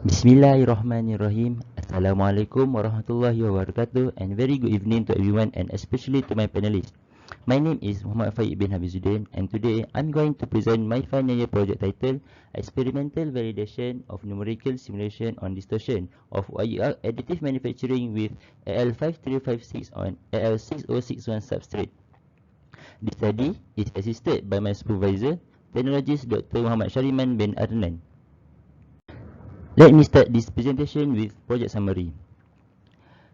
Bismillahirrahmanirrahim. Assalamualaikum warahmatullahi wabarakatuh, and very good evening to everyone, and especially to my panelists. My name is Muhammad Faiq Bin Hafidzuddin, and today I'm going to present my final year project titled Experimental Validation of Numerical Simulation on Distortion of Additive Manufacturing with AL5356 on AL6061 substrate. This study is assisted by my supervisor, technologist Dr. Muhammad SHAHRIMAN bin ADENAN. Let me start this presentation with project summary.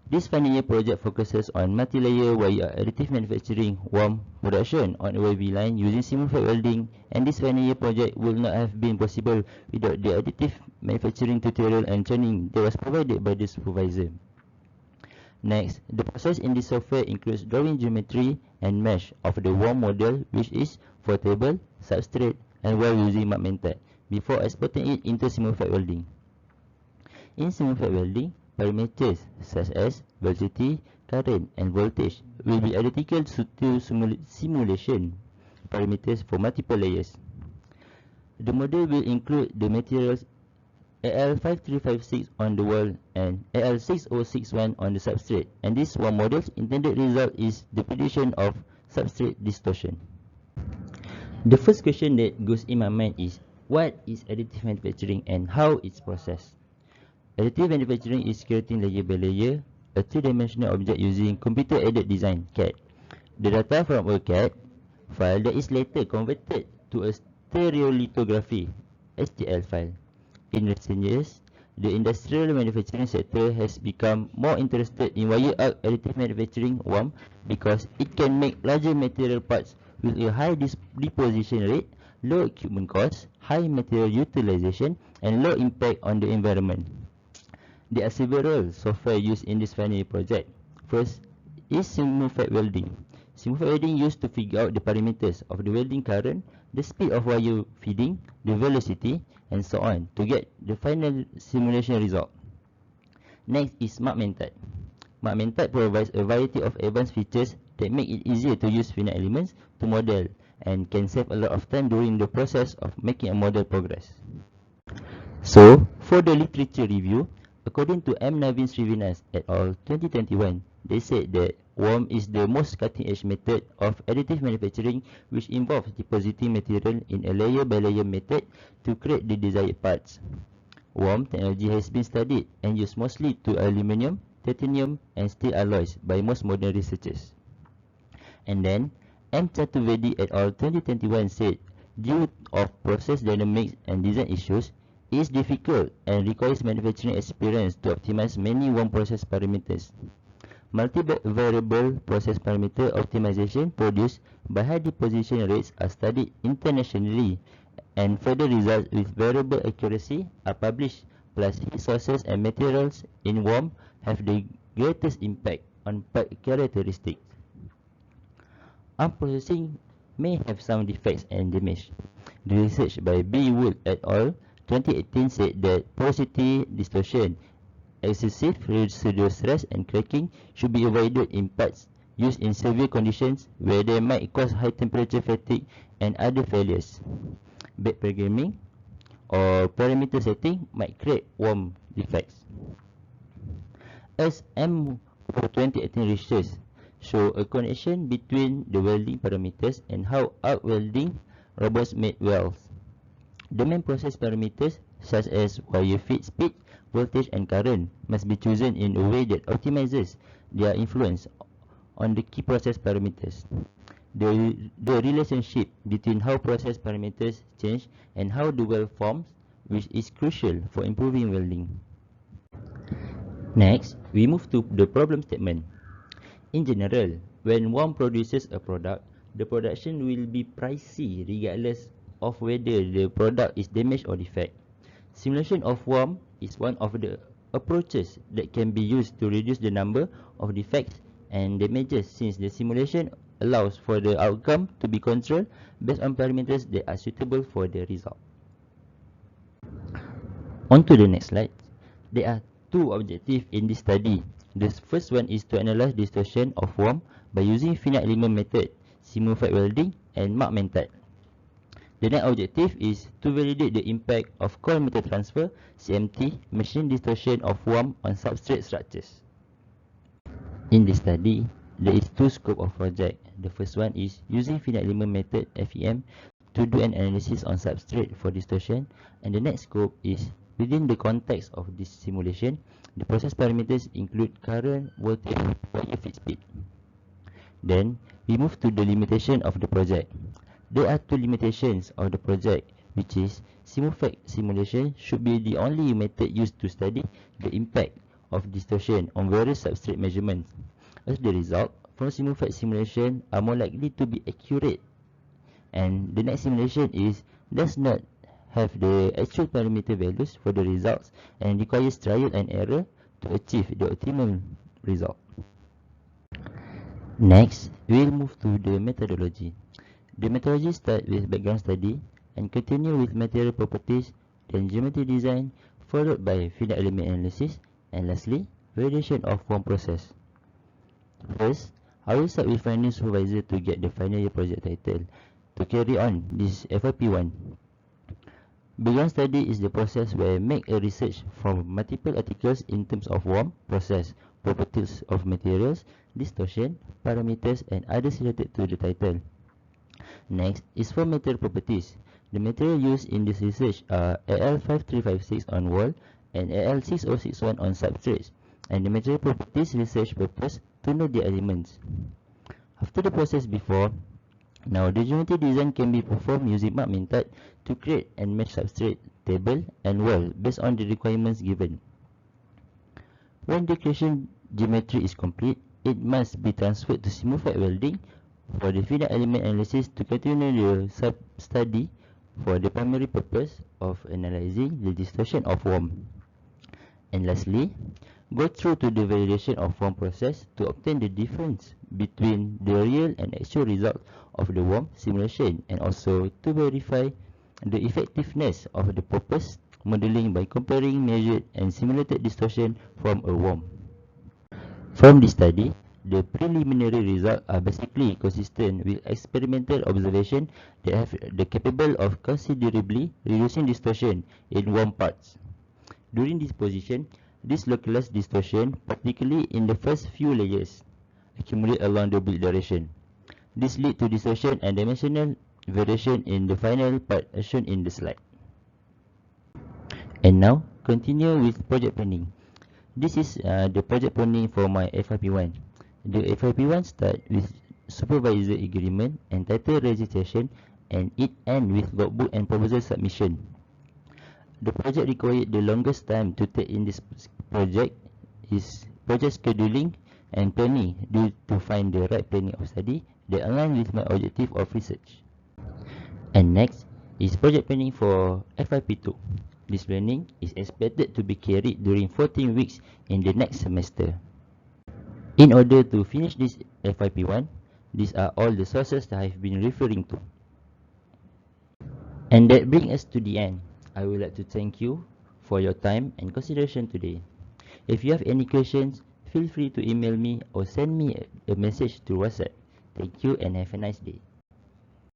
This final year project focuses on multi-layer wire additive manufacturing warm production on a wavy line using simultaneous welding, and this final year project would not have been possible without the additive manufacturing tutorial and training that was provided by the supervisor. Next, the process in this software includes drawing geometry and mesh of the warm model, which is for table, substrate, and weld using MAP method before exporting it into simultaneous welding. In simultaneous welding, parameters such as velocity, current, and voltage will be identical to simulation parameters for multiple layers. The model will include the materials AL5356 on the wall and AL6061 on the substrate, and this one model's intended result is the prediction of substrate distortion. The first question that goes in my mind is, what is additive manufacturing and how it's processed? Additive manufacturing is creating layer by layer a three-dimensional object using computer-aided design (CAD). The data from a CAD file that is later converted to a stereolithography (STL) file. In recent years, the industrial manufacturing sector has become more interested in wire arc additive manufacturing (WAM) because it can make larger material parts with a high deposition rate, low equipment cost, high material utilization, and low impact on the environment. There are several software used in this final project. First is simultaneous welding. Simultaneous welding used to figure out the parameters of the welding current, the speed of wire feeding, the velocity, and so on to get the final simulation result. Next is MAP method. MAP method provides a variety of advanced features that make it easier to use finite elements to model and can save a lot of time during the process of making a model progress. So, for the literature review, according to M. Navin Srivinas et al. 2021, they said that WAM is the most cutting-edge method of additive manufacturing, which involves depositing material in a layer-by-layer method to create the desired parts. WAM technology has been studied and used mostly to aluminium, titanium, and steel alloys by most modern researchers. And then, M. Chaturvedi et al. 2021 said, due of process dynamics and design issues, it is difficult and requires manufacturing experience to optimize many WAM process parameters. Multi-variable process parameter optimization produced by high deposition rates are studied internationally, and further results with variable accuracy are published, plus heat sources and materials in WAM have the greatest impact on part characteristics. ARM processing may have some defects and damage. The research by B. Wood et al. 2018 said that porosity distortion, excessive residual stress, and cracking should be avoided in parts used in severe conditions where they might cause high temperature fatigue and other failures. Bad programming or parameter setting might create WAM defects. As M. 2018 research show a connection between the welding parameters and how arc welding robots made welds. The main process parameters such as wire feed speed, voltage, and current must be chosen in a way that optimizes their influence on the key process parameters. The relationship between how process parameters change and how the weld forms, which is crucial for improving welding. Next, we move to the problem statement. In general, when one produces a product, the production will be pricey regardless of whether the product is damaged or defect. Simulation of WAM is one of the approaches that can be used to reduce the number of defects and damages, since the simulation allows for the outcome to be controlled based on parameters that are suitable for the result. On to the next slide. There are two objectives in this study. The first one is to analyze distortion of WAM by using finite element method, simultaneous welding, and MAP method. The next objective is to validate the impact of coil metal transfer (CMT) machine distortion of worm on substrate structures. In this study, there is two scope of project. The first one is using finite element method (FEM) to do an analysis on substrate for distortion, and the next scope is within the context of this simulation. The process parameters include current, voltage, wire feed speed. Then we move to the limitation of the project. There are two limitations of the project, which is simulfrac simulation should be the only method used to study the impact of distortion on various substrate measurements. As the result, from simulfrac simulation are more likely to be accurate, and the next simulation does not have the actual parameter values for the results and requires trial and error to achieve the optimal result. Next, we will move to the methodology. The methodology starts with background study and continue with material properties, then geometry design, followed by finite element analysis, and lastly, validation of form process. First, I will start with finding supervisor to get the final year project title to carry on this FYP1. Background study is the process where make a research from multiple articles in terms of worm, process, properties of materials, distortion, parameters, and others related to the title. Next is for material properties. The material used in this research are AL5356 on wall and AL6061 on substrates, and the material properties research purpose to know the elements. After the process before, now the geometry design can be performed using mark method to create and match substrate, table, and wall based on the requirements given. When the creation geometry is complete, it must be transferred to simulfrac welding for the finite element analysis to continue the sub-study for the primary purpose of analyzing the distortion of worm. And lastly, go through to the validation of form process to obtain the difference between the real and actual result of the worm simulation, and also to verify the effectiveness of the proposed modeling by comparing measured and simulated distortion from a worm. From this study, the preliminary results are basically consistent with experimental observation that have the capable of considerably reducing distortion in worm parts. During this position, this localized distortion, particularly in the first few layers, accumulate along the build duration. This leads to distortion and dimensional variation in the final part as shown in the slide. And now, continue with project planning. This is the project planning for my FYP1. The FYP1 starts with supervisor agreement and title registration, and it ends with logbook and proposal submission. The project required the longest time to take in this project is project scheduling and planning due to find the right planning of study that align with my objective of research. And next is project planning for FYP2. This planning is expected to be carried during 14 weeks in the next semester. In order to finish this FYP1, these are all the sources that I have been referring to. And that brings us to the end. I would like to thank you for your time and consideration today. If you have any questions, feel free to email me or send me a message through WhatsApp. Thank you and have a nice day.